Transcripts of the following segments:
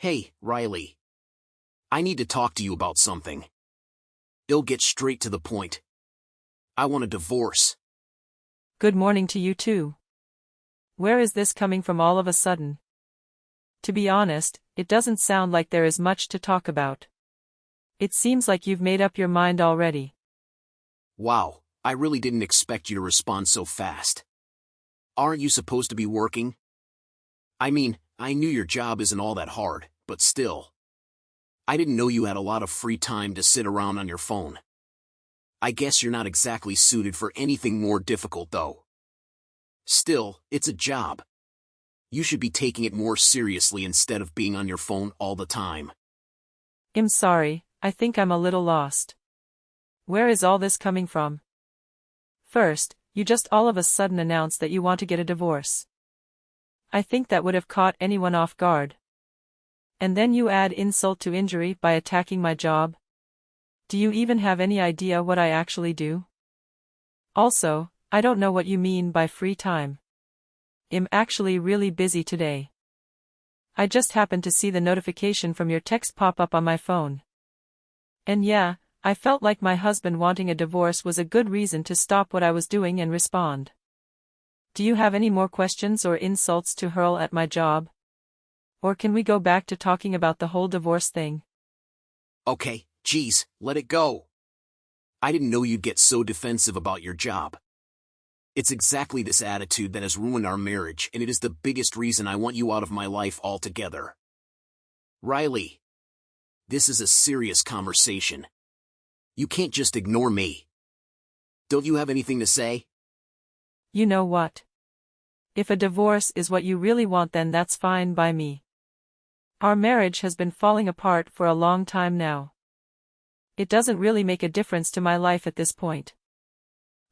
Hey, Riley. I need to talk to you about something. I'll get straight to the point. I want a divorce. Good morning to you too. Where is this coming from all of a sudden? To be honest, it doesn't sound like there is much to talk about. It seems like you've made up your mind already. Wow, I really didn't expect you to respond so fast. Aren't you supposed to be working? I mean, I knew your job isn't all that hard, but still. I didn't know you had a lot of free time to sit around on your phone. I guess you're not exactly suited for anything more difficult though. Still, it's a job. You should be taking it more seriously instead of being on your phone all the time. I'm sorry, I think I'm a little lost. Where is all this coming from? First, you just all of a sudden announced that you want to get a divorce. I think that would have caught anyone off guard. And then you add insult to injury by attacking my job. Do you even have any idea what I actually do? Also, I don't know what you mean by free time. I'm actually really busy today. I just happened to see the notification from your text pop up on my phone. And yeah, I felt like my husband wanting a divorce was a good reason to stop what I was doing and respond. Do you have any more questions or insults to hurl at my job? Or can we go back to talking about the whole divorce thing? Okay, geez, let it go. I didn't know you'd get so defensive about your job. It's exactly this attitude that has ruined our marriage, and it is the biggest reason I want you out of my life altogether. Riley, this is a serious conversation. You can't just ignore me. Don't you have anything to say? You know what? If a divorce is what you really want, then that's fine by me. Our marriage has been falling apart for a long time now. It doesn't really make a difference to my life at this point.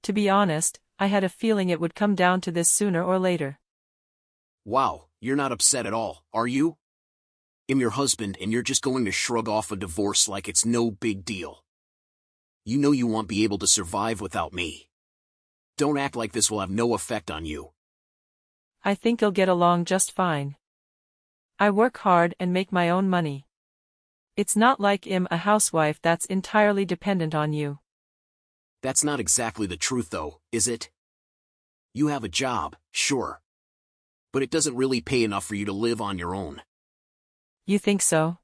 To be honest, I had a feeling it would come down to this sooner or later. Wow, you're not upset at all, are you? I'm your husband and you're just going to shrug off a divorce like it's no big deal. You know you won't be able to survive without me. Don't act like this will have no effect on you. I think I'll get along just fine. I work hard and make my own money. It's not like I'm a housewife that's entirely dependent on you. That's not exactly the truth though, is it? You have a job, sure. But it doesn't really pay enough for you to live on your own. You think so?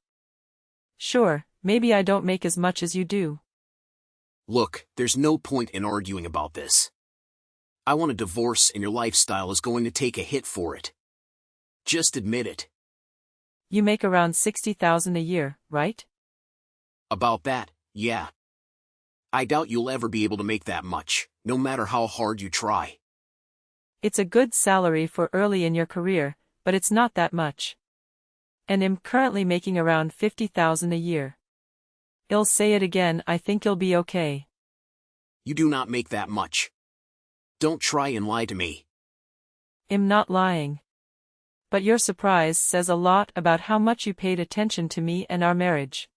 Sure, maybe I don't make as much as you do. Look, there's no point in arguing about this. I want a divorce and your lifestyle is going to take a hit for it. Just admit it. You make around $60,000 a year, right? About that, yeah. I doubt you'll ever be able to make that much, no matter how hard you try. It's a good salary for early in your career, but it's not that much. And I'm currently making around $50,000 a year. I'll say it again, I think you'll be okay. You do not make that much. Don't try and lie to me. I'm not lying. But your surprise says a lot about how much you paid attention to me and our marriage.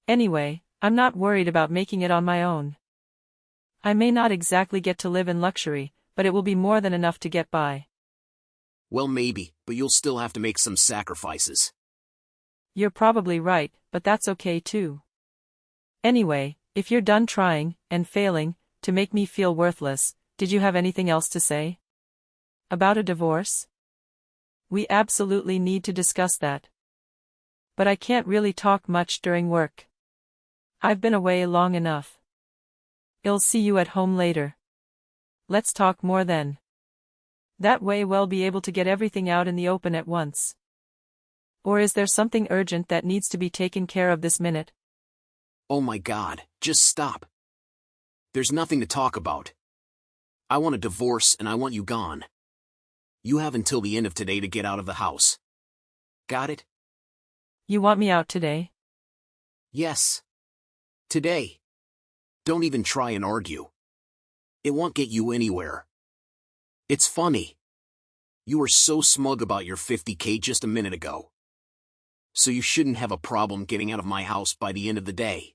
Anyway, I'm not worried about making it on my own. I may not exactly get to live in luxury, but it will be more than enough to get by. Well, maybe, but you'll still have to make some sacrifices. You're probably right, but that's okay too. Anyway, if you're done trying, and failing, to make me feel worthless, did you have anything else to say? About a divorce? We absolutely need to discuss that. But I can't really talk much during work. I've been away long enough. I'll see you at home later. Let's talk more then. That way we'll be able to get everything out in the open at once. Or is there something urgent that needs to be taken care of this minute? Oh my God, just stop. There's nothing to talk about. I want a divorce and I want you gone. You have until the end of today to get out of the house. Got it? You want me out today? Yes. Today. Don't even try and argue. It won't get you anywhere. It's funny. You were so smug about your $50K just a minute ago. So you shouldn't have a problem getting out of my house by the end of the day.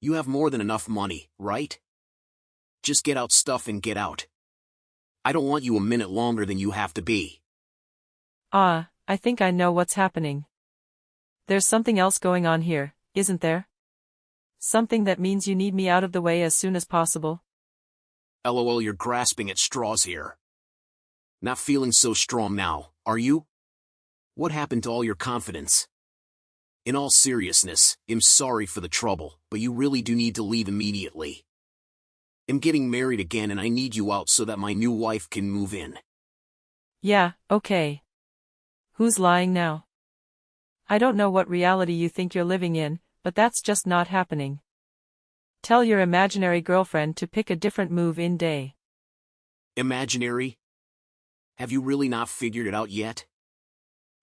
You have more than enough money, right? Just get out stuff and get out. I don't want you a minute longer than you have to be. I think I know what's happening. There's something else going on here, isn't there? Something that means you need me out of the way as soon as possible? LOL, you're grasping at straws here. Not feeling so strong now, are you? What happened to all your confidence? In all seriousness, I'm sorry for the trouble, but you really do need to leave immediately. I'm getting married again and I need you out so that my new wife can move in. Yeah, okay. Who's lying now? I don't know what reality you think you're living in, but that's just not happening. Tell your imaginary girlfriend to pick a different move-in day. Imaginary? Have you really not figured it out yet?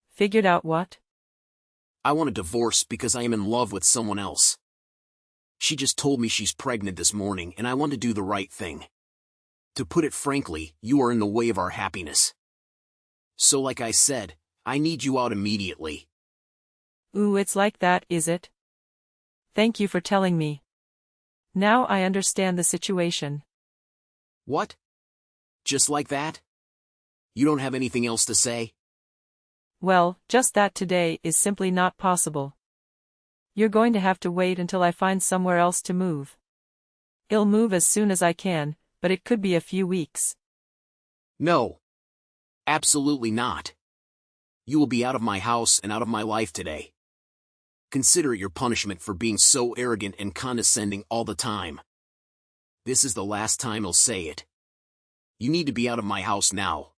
Figured out what? I want a divorce because I am in love with someone else. She just told me she's pregnant this morning and I want to do the right thing. To put it frankly, you are in the way of our happiness. So like I said, I need you out immediately. Ooh, it's like that, is it? Thank you for telling me. Now I understand the situation. What? Just like that? You don't have anything else to say? Well, just that today is simply not possible. You're going to have to wait until I find somewhere else to move. I'll move as soon as I can, but it could be a few weeks. No. Absolutely not. You will be out of my house and out of my life today. Consider it your punishment for being so arrogant and condescending all the time. This is the last time I'll say it. You need to be out of my house now.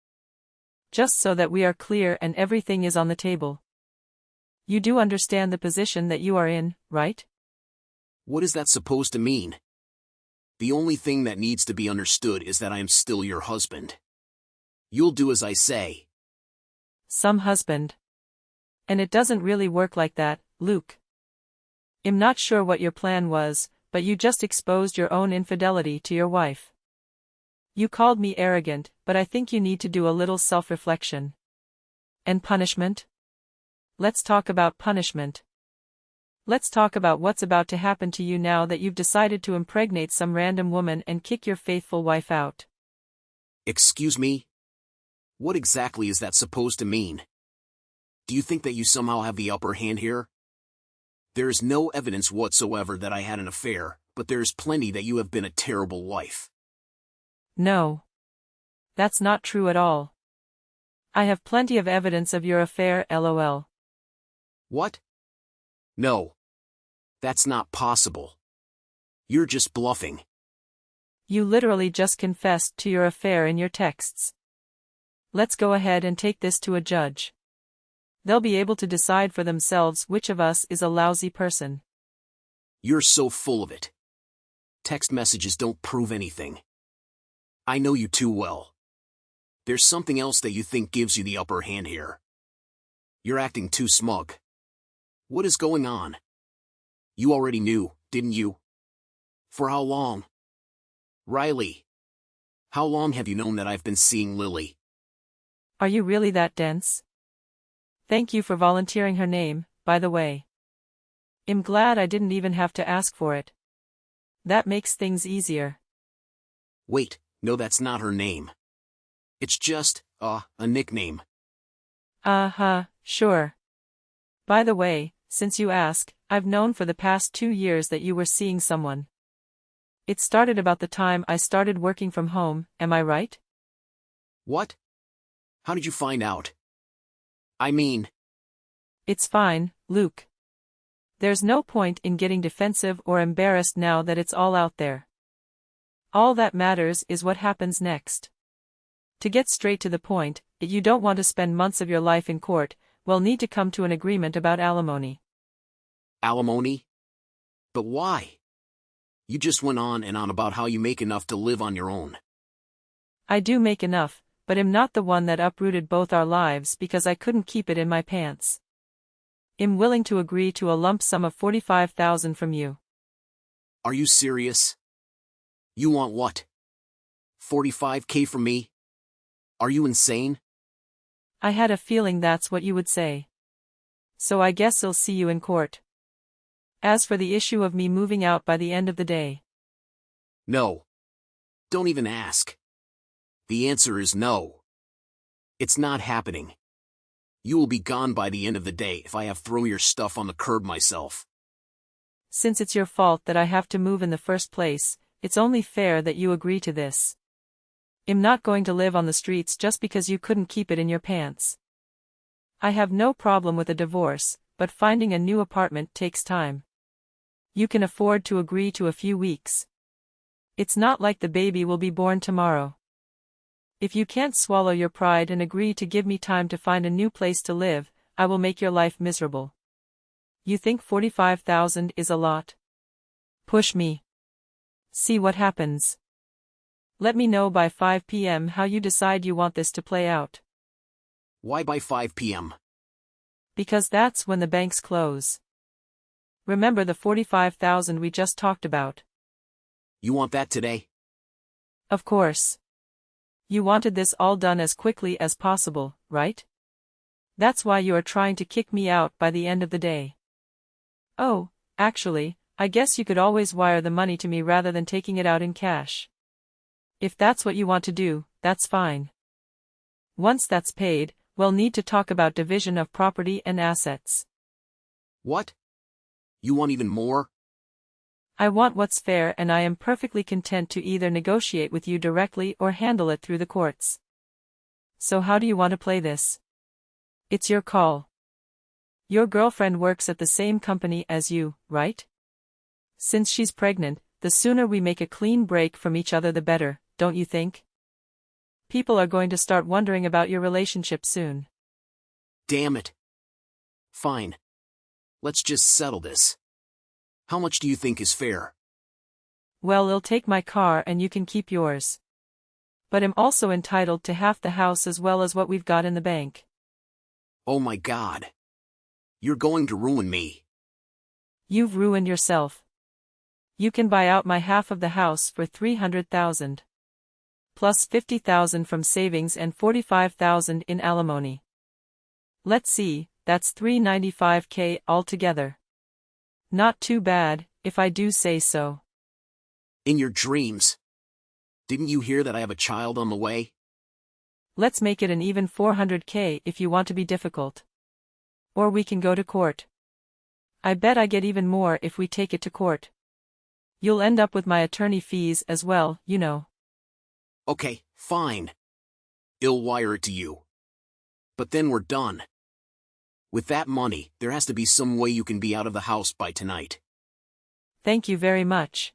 Just so that we are clear and everything is on the table. You do understand the position that you are in, right? What is that supposed to mean? The only thing that needs to be understood is that I am still your husband. You'll do as I say. Some husband. And it doesn't really work like that, Luke. I'm not sure what your plan was, but you just exposed your own infidelity to your wife. You called me arrogant, but I think you need to do a little self-reflection. And punishment? Let's talk about punishment. Let's talk about what's about to happen to you now that you've decided to impregnate some random woman and kick your faithful wife out. Excuse me? What exactly is that supposed to mean? Do you think that you somehow have the upper hand here? There is no evidence whatsoever that I had an affair, but there is plenty that you have been a terrible wife. No. That's not true at all. I have plenty of evidence of your affair, LOL. What? No. That's not possible. You're just bluffing. You literally just confessed to your affair in your texts. Let's go ahead and take this to a judge. They'll be able to decide for themselves which of us is a lousy person. You're so full of it. Text messages don't prove anything. I know you too well. There's something else that you think gives you the upper hand here. You're acting too smug. What is going on? You already knew, didn't you? For how long? Riley. How long have you known that I've been seeing Lily? Are you really that dense? Thank you for volunteering her name, by the way. I'm glad I didn't even have to ask for it. That makes things easier. Wait, no, that's not her name. It's just, a nickname. Sure. By the way, since you ask, I've known for the past 2 years that you were seeing someone. It started about the time I started working from home, am I right? What? How did you find out? I mean... It's fine, Luke. There's no point in getting defensive or embarrassed now that it's all out there. All that matters is what happens next. To get straight to the point, if you don't want to spend months of your life in court, we'll need to come to an agreement about alimony. Alimony? But why? You just went on and on about how you make enough to live on your own. I do make enough, but I'm not the one that uprooted both our lives because I couldn't keep it in my pants. I'm willing to agree to a lump sum of $45,000 from you. Are you serious? You want what? $45K from me? Are you insane? I had a feeling that's what you would say. So I guess I'll see you in court. As for the issue of me moving out by the end of the day. No. Don't even ask. The answer is no. It's not happening. You will be gone by the end of the day if I have thrown your stuff on the curb myself. Since it's your fault that I have to move in the first place, it's only fair that you agree to this. I'm not going to live on the streets just because you couldn't keep it in your pants. I have no problem with a divorce, but finding a new apartment takes time. You can afford to agree to a few weeks. It's not like the baby will be born tomorrow. If you can't swallow your pride and agree to give me time to find a new place to live, I will make your life miserable. You think 45,000 is a lot? Push me. See what happens. Let me know by 5 p.m. how you decide you want this to play out. Why by 5 p.m.? Because that's when the banks close. Remember the 45,000 we just talked about? You want that today? Of course. You wanted this all done as quickly as possible, right? That's why you are trying to kick me out by the end of the day. Oh, actually, I guess you could always wire the money to me rather than taking it out in cash. If that's what you want to do, that's fine. Once that's paid, we'll need to talk about division of property and assets. What? You want even more? I want what's fair, and I am perfectly content to either negotiate with you directly or handle it through the courts. So how do you want to play this? It's your call. Your girlfriend works at the same company as you, right? Since she's pregnant, the sooner we make a clean break from each other the better, don't you think? People are going to start wondering about your relationship soon. Damn it. Fine. Let's just settle this. How much do you think is fair? Well, I'll take my car and you can keep yours. But I'm also entitled to half the house as well as what we've got in the bank. Oh my God. You're going to ruin me. You've ruined yourself. You can buy out my half of the house for 300,000. Plus 50,000 from savings and 45,000 in alimony. Let's see, that's 395K altogether. Not too bad, if I do say so. In your dreams. Didn't you hear that I have a child on the way? Let's make it an even 400K if you want to be difficult. Or we can go to court. I bet I get even more if we take it to court. You'll end up with my attorney fees as well, you know. Okay, fine. I'll wire it to you. But then we're done. With that money, there has to be some way you can be out of the house by tonight. Thank you very much.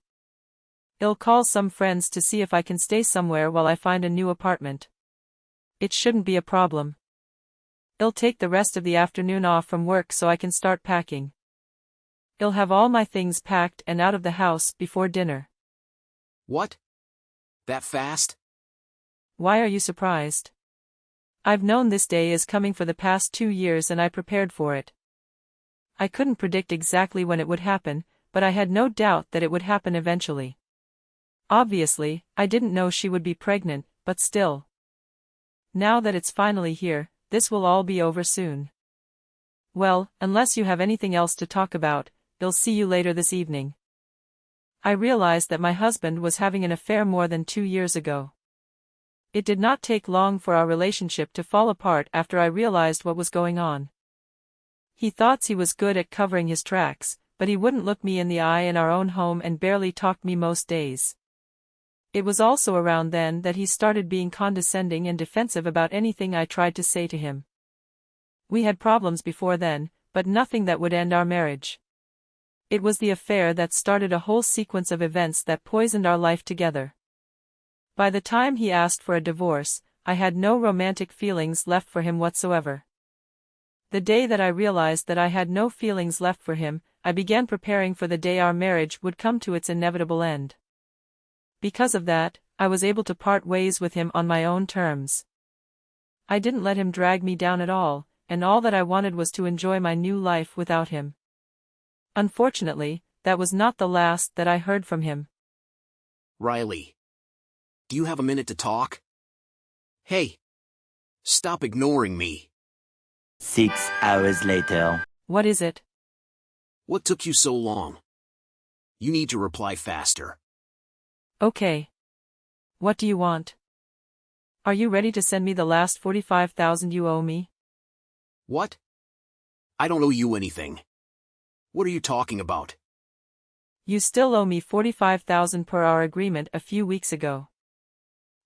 I'll call some friends to see if I can stay somewhere while I find a new apartment. It shouldn't be a problem. I'll take the rest of the afternoon off from work so I can start packing. I'll have all my things packed and out of the house before dinner. What? That fast? Why are you surprised? I've known this day is coming for the past 2 years and I prepared for it. I couldn't predict exactly when it would happen, but I had no doubt that it would happen eventually. Obviously, I didn't know she would be pregnant, but still. Now that it's finally here, this will all be over soon. Well, unless you have anything else to talk about, I'll see you later this evening. I realized that my husband was having an affair more than 2 years ago. It did not take long for our relationship to fall apart after I realized what was going on. He thought he was good at covering his tracks, but he wouldn't look me in the eye in our own home and barely talked me most days. It was also around then that he started being condescending and defensive about anything I tried to say to him. We had problems before then, but nothing that would end our marriage. It was the affair that started a whole sequence of events that poisoned our life together. By the time he asked for a divorce, I had no romantic feelings left for him whatsoever. The day that I realized that I had no feelings left for him, I began preparing for the day our marriage would come to its inevitable end. Because of that, I was able to part ways with him on my own terms. I didn't let him drag me down at all, and all that I wanted was to enjoy my new life without him. Unfortunately, that was not the last that I heard from him. Riley. Do you have a minute to talk? Hey. Stop ignoring me. 6 hours later. What is it? What took you so long? You need to reply faster. Okay. What do you want? Are you ready to send me the last 45,000 you owe me? What? I don't owe you anything. What are you talking about? You still owe me $45,000 per our agreement a few weeks ago.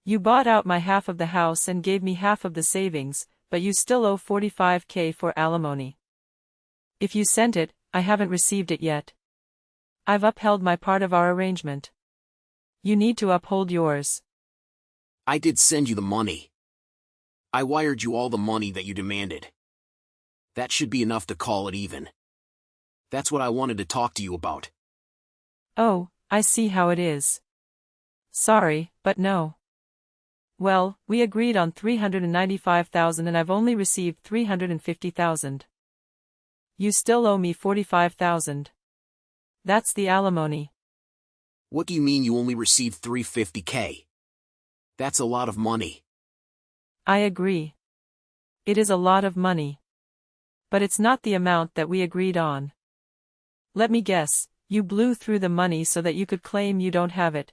You bought out my half of the house and gave me half of the savings, but you still owe $45K for alimony. If you sent it, I haven't received it yet. I've upheld my part of our arrangement. You need to uphold yours. I did send you the money. I wired you all the money that you demanded. That should be enough to call it even. That's what I wanted to talk to you about. Oh, I see how it is. Sorry, but no. Well, we agreed on $395,000 and I've only received $350,000. You still owe me $45,000. That's the alimony. What do you mean you only received $350K? That's a lot of money. I agree. It is a lot of money. But it's not the amount that we agreed on. Let me guess, you blew through the money so that you could claim you don't have it.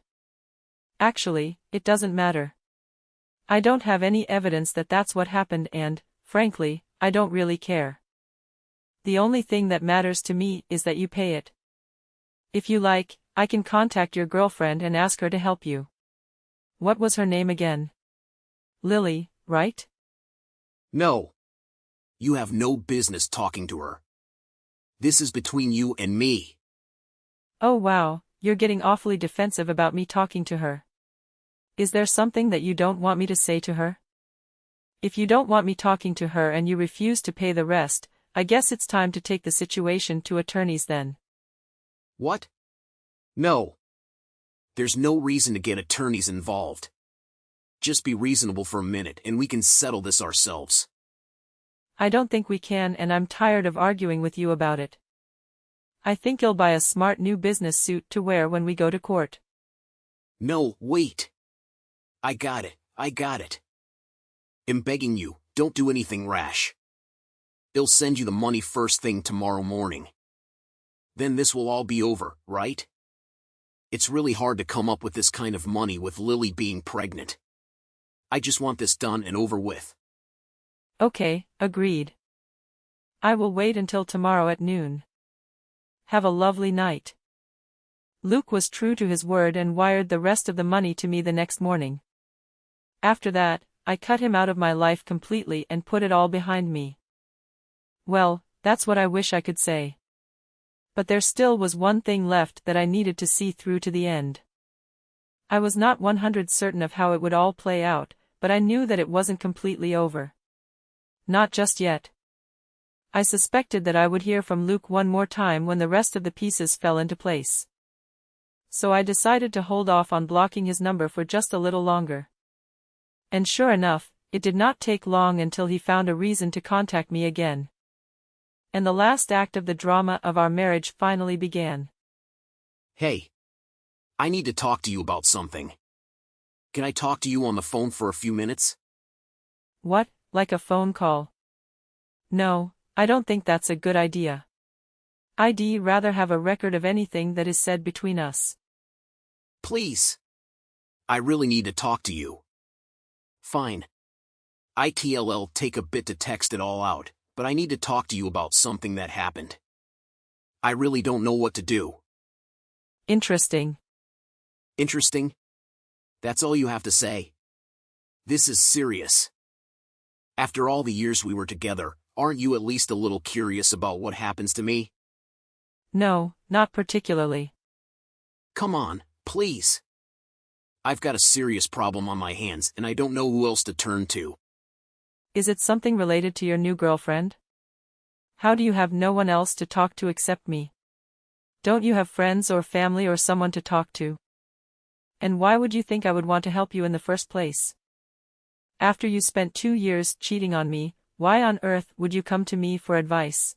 Actually, it doesn't matter. I don't have any evidence that that's what happened and, frankly, I don't really care. The only thing that matters to me is that you pay it. If you like, I can contact your girlfriend and ask her to help you. What was her name again? Lily, right? No. You have no business talking to her. This is between you and me. Oh wow, you're getting awfully defensive about me talking to her. Is there something that you don't want me to say to her? If you don't want me talking to her and you refuse to pay the rest, I guess it's time to take the situation to attorneys then. What? No. There's no reason to get attorneys involved. Just be reasonable for a minute and we can settle this ourselves. I don't think we can and I'm tired of arguing with you about it. I think you'll buy a smart new business suit to wear when we go to court. No, wait. I got it. I'm begging you, don't do anything rash. They'll send you the money first thing tomorrow morning. Then this will all be over, right? It's really hard to come up with this kind of money with Lily being pregnant. I just want this done and over with. Okay, agreed. I will wait until tomorrow at noon. Have a lovely night. Luke was true to his word and wired the rest of the money to me the next morning. After that, I cut him out of my life completely and put it all behind me. Well, that's what I wish I could say. But there still was one thing left that I needed to see through to the end. I was not 100% certain of how it would all play out, but I knew that it wasn't completely over. Not just yet. I suspected that I would hear from Luke one more time when the rest of the pieces fell into place. So I decided to hold off on blocking his number for just a little longer. And sure enough, it did not take long until he found a reason to contact me again. And the last act of the drama of our marriage finally began. Hey. I need to talk to you about something. Can I talk to you on the phone for a few minutes? What, like a phone call? No, I don't think that's a good idea. I'd rather have a record of anything that is said between us. Please. I really need to talk to you. Fine. It'll take a bit to text it all out, but I need to talk to you about something that happened. I really don't know what to do. Interesting. Interesting? That's all you have to say? This is serious. After all the years we were together, aren't you at least a little curious about what happens to me? No, not particularly. Come on, please. I've got a serious problem on my hands and I don't know who else to turn to. Is it something related to your new girlfriend? How do you have no one else to talk to except me? Don't you have friends or family or someone to talk to? And why would you think I would want to help you in the first place? After you spent 2 years cheating on me, why on earth would you come to me for advice?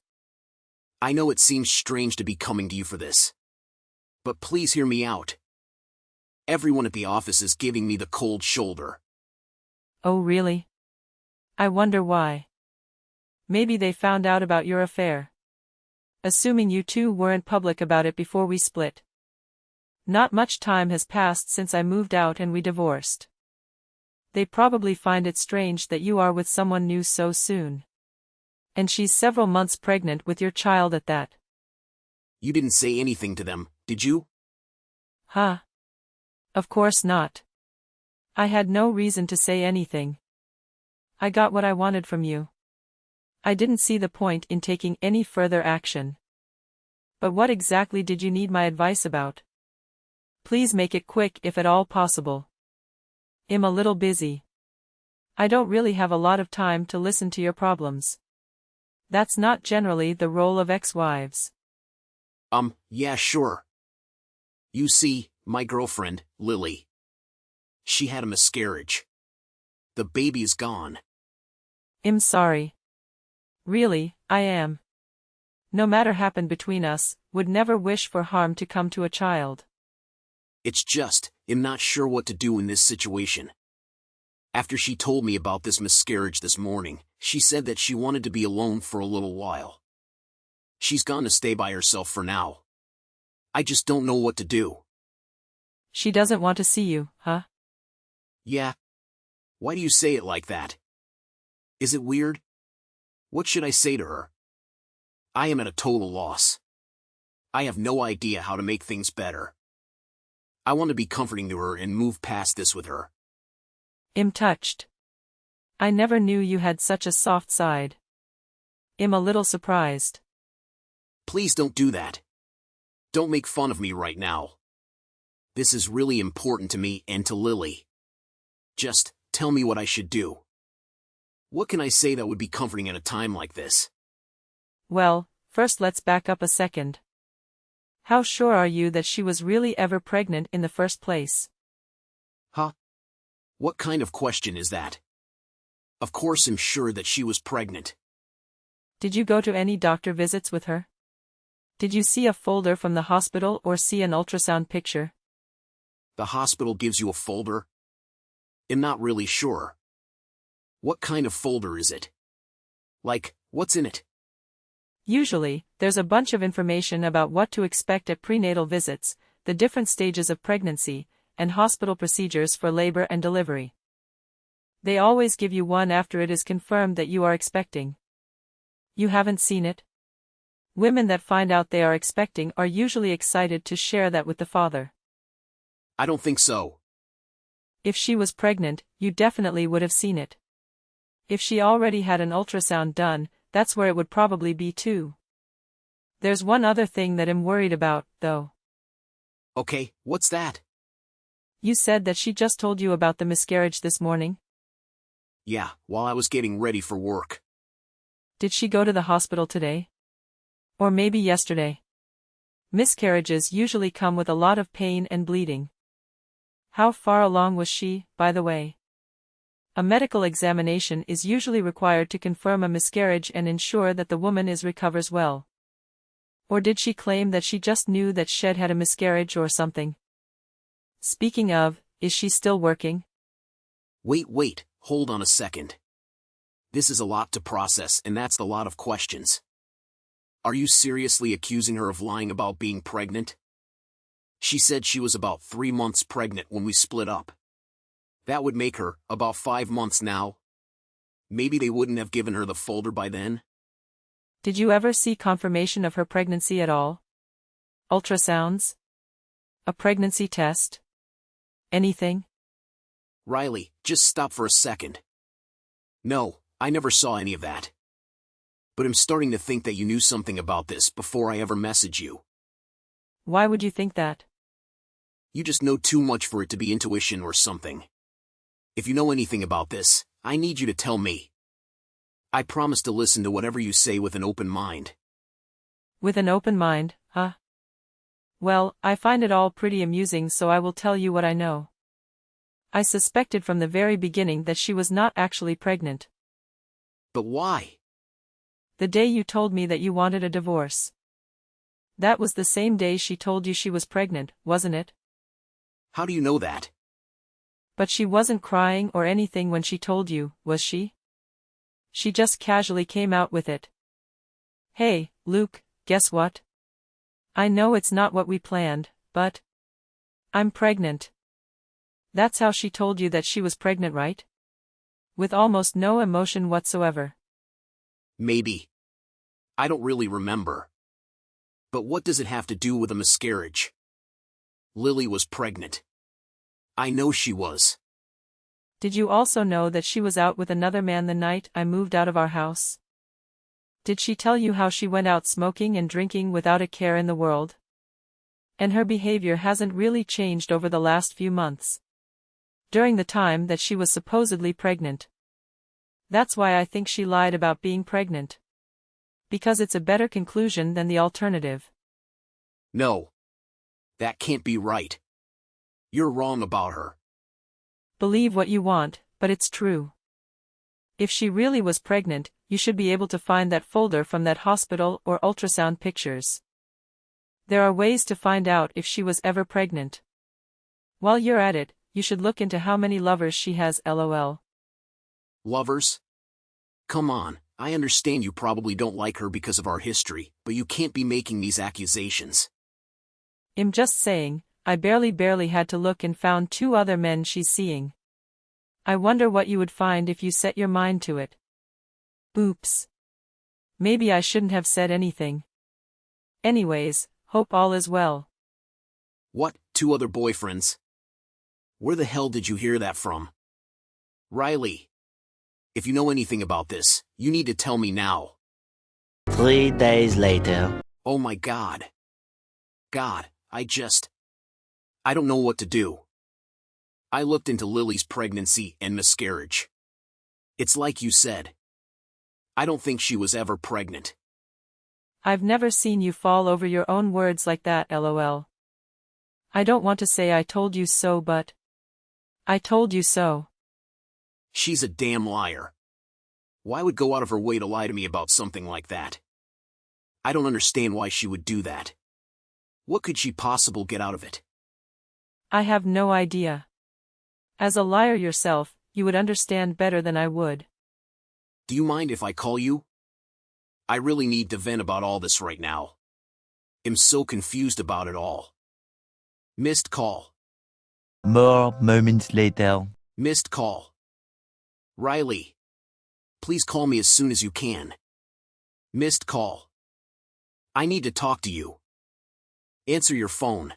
I know it seems strange to be coming to you for this. But please hear me out. Everyone at the office is giving me the cold shoulder. Oh really? I wonder why. Maybe they found out about your affair. Assuming you two weren't public about it before we split. Not much time has passed since I moved out and we divorced. They probably find it strange that you are with someone new so soon. And she's several months pregnant with your child at that. You didn't say anything to them, did you? Huh? Of course not. I had no reason to say anything. I got what I wanted from you. I didn't see the point in taking any further action. But what exactly did you need my advice about? Please make it quick if at all possible. I'm a little busy. I don't really have a lot of time to listen to your problems. That's not generally the role of ex-wives. Yeah, sure. You see, my girlfriend, Lily. She had a miscarriage. The baby's gone. I'm sorry. Really, I am. No matter happened between us, would never wish for harm to come to a child. It's just, I'm not sure what to do in this situation. After she told me about this miscarriage this morning, she said that she wanted to be alone for a little while. She's gone to stay by herself for now. I just don't know what to do. She doesn't want to see you, huh? Yeah. Why do you say it like that? Is it weird? What should I say to her? I am at a total loss. I have no idea how to make things better. I want to be comforting to her and move past this with her. I'm touched. I never knew you had such a soft side. I'm a little surprised. Please don't do that. Don't make fun of me right now. This is really important to me and to Lily. Just tell me what I should do. What can I say that would be comforting at a time like this? Well, first let's back up a second. How sure are you that she was really ever pregnant in the first place? Huh? What kind of question is that? Of course I'm sure that she was pregnant. Did you go to any doctor visits with her? Did you see a folder from the hospital or see an ultrasound picture? The hospital gives you a folder? I'm not really sure. What kind of folder is it? Like, what's in it? Usually, there's a bunch of information about what to expect at prenatal visits, the different stages of pregnancy, and hospital procedures for labor and delivery. They always give you one after it is confirmed that you are expecting. You haven't seen it? Women that find out they are expecting are usually excited to share that with the father. I don't think so. If she was pregnant, you definitely would have seen it. If she already had an ultrasound done, that's where it would probably be too. There's one other thing that I'm worried about, though. Okay, what's that? You said that she just told you about the miscarriage this morning? Yeah, while I was getting ready for work. Did she go to the hospital today? Or maybe yesterday? Miscarriages usually come with a lot of pain and bleeding. How far along was she, by the way? A medical examination is usually required to confirm a miscarriage and ensure that the woman recovers well. Or did she claim that she just knew that she'd had a miscarriage or something? Speaking of, is she still working? Wait, hold on a second. This is a lot to process and that's a lot of questions. Are you seriously accusing her of lying about being pregnant? She said she was about 3 months pregnant when we split up. That would make her about 5 months now. Maybe they wouldn't have given her the folder by then. Did you ever see confirmation of her pregnancy at all? Ultrasounds? A pregnancy test? Anything? Riley, just stop for a second. No, I never saw any of that. But I'm starting to think that you knew something about this before I ever messaged you. Why would you think that? You just know too much for it to be intuition or something. If you know anything about this, I need you to tell me. I promise to listen to whatever you say with an open mind. With an open mind, huh? Well, I find it all pretty amusing, so I will tell you what I know. I suspected from the very beginning that she was not actually pregnant. But why? The day you told me that you wanted a divorce. That was the same day she told you she was pregnant, wasn't it? How do you know that? But she wasn't crying or anything when she told you, was she? She just casually came out with it. Hey, Luke, guess what? I know it's not what we planned, but I'm pregnant. That's how she told you that she was pregnant, right? With almost no emotion whatsoever. Maybe. I don't really remember. But what does it have to do with a miscarriage? Lily was pregnant. I know she was. Did you also know that she was out with another man the night I moved out of our house? Did she tell you how she went out smoking and drinking without a care in the world? And her behavior hasn't really changed over the last few months. During the time that she was supposedly pregnant. That's why I think she lied about being pregnant. Because it's a better conclusion than the alternative. No. That can't be right. You're wrong about her. Believe what you want, but it's true. If she really was pregnant, you should be able to find that folder from that hospital or ultrasound pictures. There are ways to find out if she was ever pregnant. While you're at it, you should look into how many lovers she has, lol. Lovers? Come on, I understand you probably don't like her because of our history, but you can't be making these accusations. I'm just saying, I barely had to look and found 2 other men she's seeing. I wonder what you would find if you set your mind to it. Oops. Maybe I shouldn't have said anything. Anyways, hope all is well. What, 2 other boyfriends? Where the hell did you hear that from? Riley. If you know anything about this, you need to tell me now. 3 days later. Oh my God. God, I don't know what to do. I looked into Lily's pregnancy and miscarriage. It's like you said. I don't think she was ever pregnant. I've never seen you fall over your own words like that, lol. I don't want to say I told you so, but I told you so. She's a damn liar. Why would go out of her way to lie to me about something like that? I don't understand why she would do that. What could she possibly get out of it? I have no idea. As a liar yourself, you would understand better than I would. Do you mind if I call you? I really need to vent about all this right now. I'm so confused about it all. Missed call. More moments later. Missed call. Riley. Please call me as soon as you can. Missed call. I need to talk to you. Answer your phone.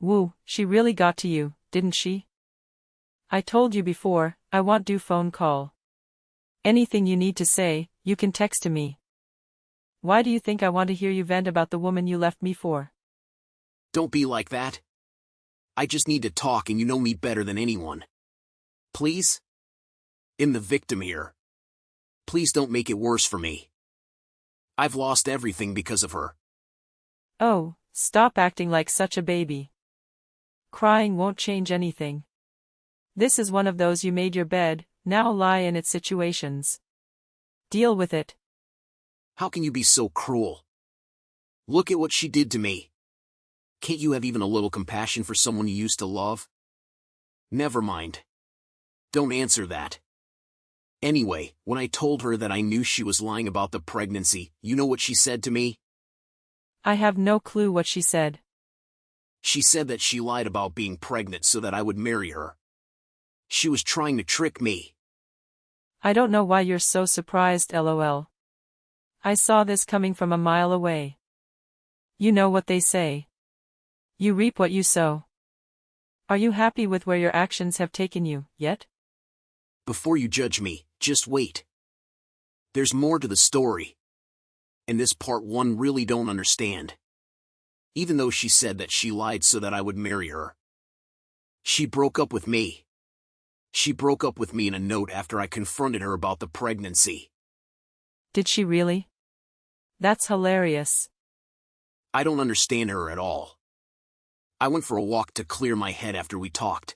Woo, she really got to you, didn't she? I told you before, I won't do phone call. Anything you need to say, you can text to me. Why do you think I want to hear you vent about the woman you left me for? Don't be like that. I just need to talk and you know me better than anyone. Please? I'm the victim here. Please don't make it worse for me. I've lost everything because of her. Oh, stop acting like such a baby. Crying won't change anything. This is one of those you made your bed, now lie in its situations. Deal with it. How can you be so cruel? Look at what she did to me. Can't you have even a little compassion for someone you used to love? Never mind. Don't answer that. Anyway, when I told her that I knew she was lying about the pregnancy, you know what she said to me? I have no clue what she said. She said that she lied about being pregnant so that I would marry her. She was trying to trick me. I don't know why you're so surprised, lol. I saw this coming from a mile away. You know what they say. You reap what you sow. Are you happy with where your actions have taken you, yet? Before you judge me, just wait. There's more to the story. And this part one really don't understand. Even though she said that she lied so that I would marry her. She broke up with me. She broke up with me in a note after I confronted her about the pregnancy. Did she really? That's hilarious. I don't understand her at all. I went for a walk to clear my head after we talked.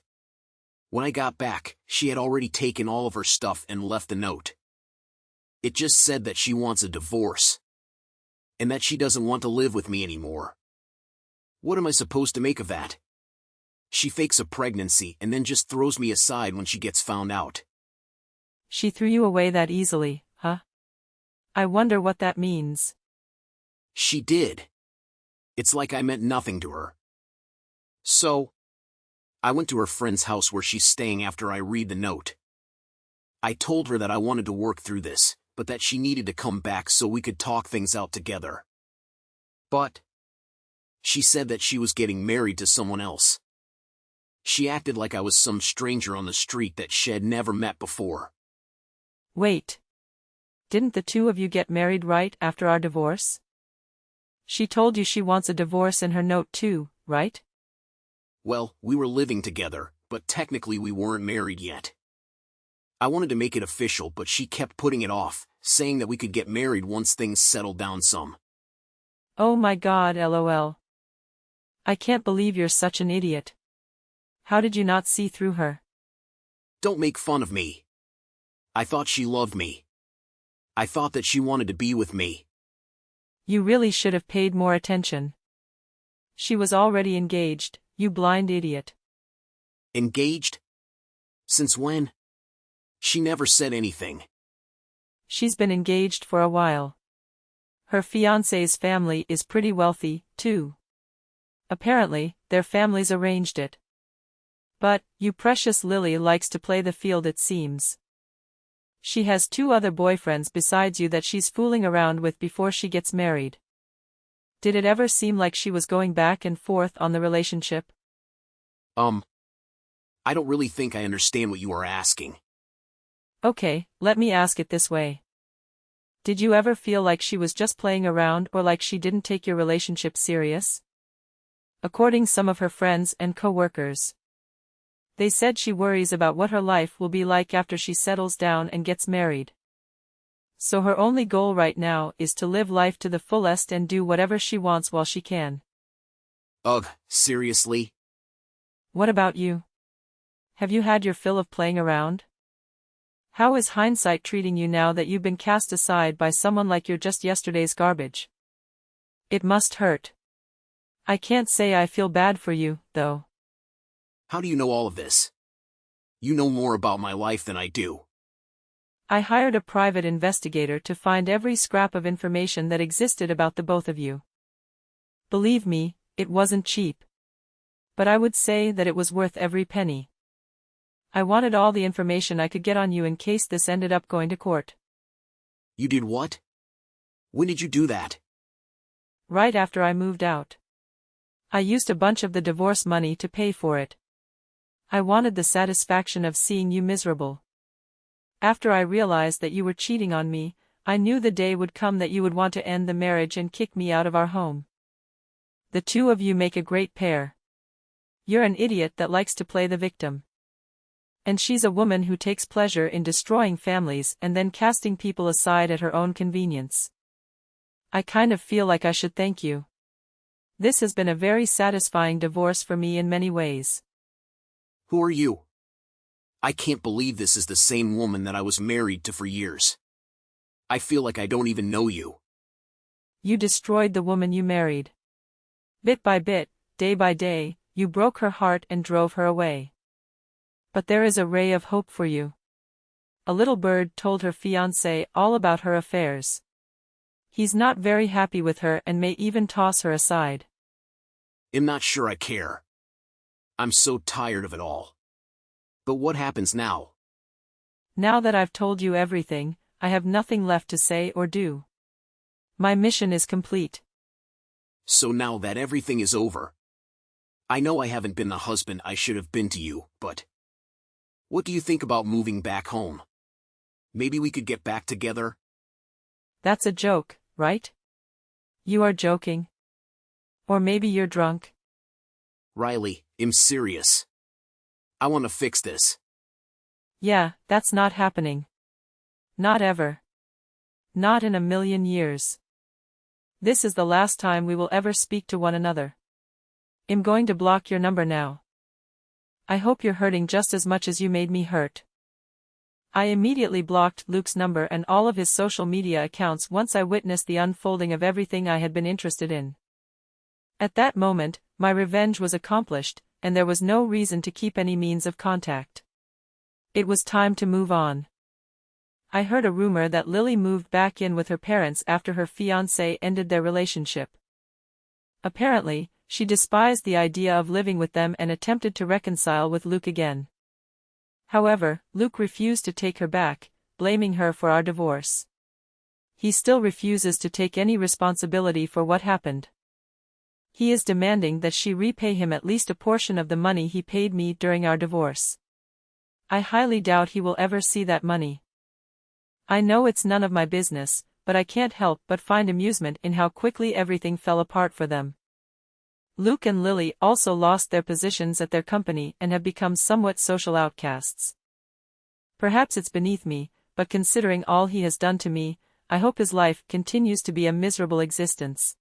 When I got back, she had already taken all of her stuff and left the note. It just said that she wants a divorce. And that she doesn't want to live with me anymore. What am I supposed to make of that? She fakes a pregnancy and then just throws me aside when she gets found out. She threw you away that easily, huh? I wonder what that means. She did. It's like I meant nothing to her. So, I went to her friend's house where she's staying after I read the note. I told her that I wanted to work through this, but that she needed to come back so we could talk things out together. But she said that she was getting married to someone else. She acted like I was some stranger on the street that she'd never met before. Wait. Didn't the two of you get married right after our divorce? She told you she wants a divorce in her note too, right? Well, we were living together, but technically we weren't married yet. I wanted to make it official, but she kept putting it off, saying that we could get married once things settled down some. Oh my God, LOL. I can't believe you're such an idiot. How did you not see through her? Don't make fun of me. I thought she loved me. I thought that she wanted to be with me. You really should have paid more attention. She was already engaged, you blind idiot. Engaged? Since when? She never said anything. She's been engaged for a while. Her fiancé's family is pretty wealthy, too. Apparently, their families arranged it. But, you precious Lily likes to play the field, it seems. She has 2 other boyfriends besides you that she's fooling around with before she gets married. Did it ever seem like she was going back and forth on the relationship? I don't really think I understand what you are asking. Okay, let me ask it this way. Did you ever feel like she was just playing around or like she didn't take your relationship serious? According to some of her friends and co-workers, they said she worries about what her life will be like after she settles down and gets married. So her only goal right now is to live life to the fullest and do whatever she wants while she can. Ugh, seriously? What about you? Have you had your fill of playing around? How is hindsight treating you now that you've been cast aside by someone like you're just yesterday's garbage? It must hurt. I can't say I feel bad for you, though. How do you know all of this? You know more about my life than I do. I hired a private investigator to find every scrap of information that existed about the both of you. Believe me, it wasn't cheap. But I would say that it was worth every penny. I wanted all the information I could get on you in case this ended up going to court. You did what? When did you do that? Right after I moved out. I used a bunch of the divorce money to pay for it. I wanted the satisfaction of seeing you miserable. After I realized that you were cheating on me, I knew the day would come that you would want to end the marriage and kick me out of our home. The two of you make a great pair. You're an idiot that likes to play the victim. And she's a woman who takes pleasure in destroying families and then casting people aside at her own convenience. I kind of feel like I should thank you. This has been a very satisfying divorce for me in many ways. Who are you? I can't believe this is the same woman that I was married to for years. I feel like I don't even know you. You destroyed the woman you married. Bit by bit, day by day, you broke her heart and drove her away. But there is a ray of hope for you. A little bird told her fiancé all about her affairs. He's not very happy with her and may even toss her aside. I'm not sure I care. I'm so tired of it all. But what happens now? Now that I've told you everything, I have nothing left to say or do. My mission is complete. So now that everything is over, I know I haven't been the husband I should have been to you, but what do you think about moving back home? Maybe we could get back together? That's a joke, right? You are joking. Or maybe you're drunk. Riley, I'm serious. I want to fix this. Yeah, that's not happening. Not ever. Not in a million years. This is the last time we will ever speak to one another. I'm going to block your number now. I hope you're hurting just as much as you made me hurt. I immediately blocked Luke's number and all of his social media accounts once I witnessed the unfolding of everything I had been interested in. At that moment, my revenge was accomplished, and there was no reason to keep any means of contact. It was time to move on. I heard a rumor that Lily moved back in with her parents after her fiancé ended their relationship. Apparently, she despised the idea of living with them and attempted to reconcile with Luke again. However, Luke refused to take her back, blaming her for our divorce. he still refuses to take any responsibility for what happened. He is demanding that she repay him at least a portion of the money he paid me during our divorce. I highly doubt he will ever see that money. I know it's none of my business, but I can't help but find amusement in how quickly everything fell apart for them. Luke and Lily also lost their positions at their company and have become somewhat social outcasts. Perhaps it's beneath me, but considering all he has done to me, I hope his life continues to be a miserable existence.